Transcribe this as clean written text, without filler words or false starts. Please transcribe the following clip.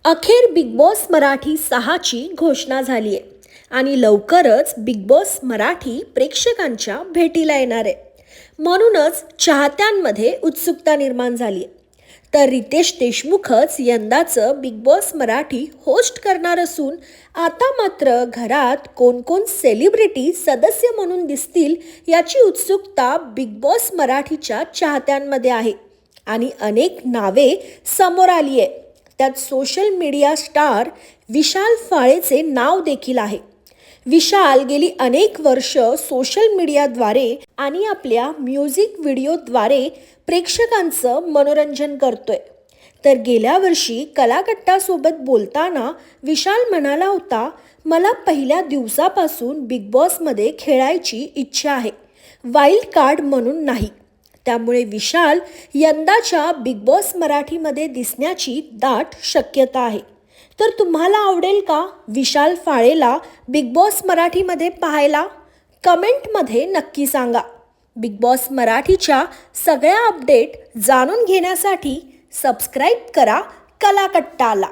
अखेर big boss Marathi 6ची घोषणा झाली आहे आणि लवकरच बिग बॉस मराठी प्रेक्षकांच्या भेटीला येणार आहे. म्हणूनच चाहत्यांमध्ये उत्सुकता निर्माण झाली आहे. तर रितेश देशमुखच यंदाचं बिग बॉस मराठी होस्ट करणार असून आता मात्र घरात कोण कोण सेलिब्रिटी सदस्य म्हणून दिसतील याची उत्सुकता बिग बॉस मराठीच्या चाहत्यांमध्ये आहे आणि अनेक नावे समोर आली आहे. त्यात सोशल मीडिया स्टार विशाल फाळेचे नाव देखील आहे. विशाल गेली अनेक वर्ष सोशल मीडियाद्वारे आणि आपल्या म्युझिक व्हिडिओद्वारे प्रेक्षकांचं मनोरंजन करतोय. तर गेल्या वर्षी कलाकट्टासोबत बोलताना विशाल म्हणाला होता, मला पहिल्या दिवसापासून बिग बॉसमध्ये खेळायची इच्छा आहे, वाईल्ड कार्ड म्हणून नाही. त्यामुळे विशाल यंदाच्या बिग बॉस मराठीमध्ये दिसण्याची दाट शक्यता आहे. तर तुम्हाला आवडेल का विशाल फाळेला बिग बॉस मराठीमध्ये पाहायला? कमेंटमध्ये नक्की सांगा. बिग बॉस मराठीच्या सगळ्या अपडेट जाणून घेण्यासाठी सबस्क्राईब करा कलाकट्टाला.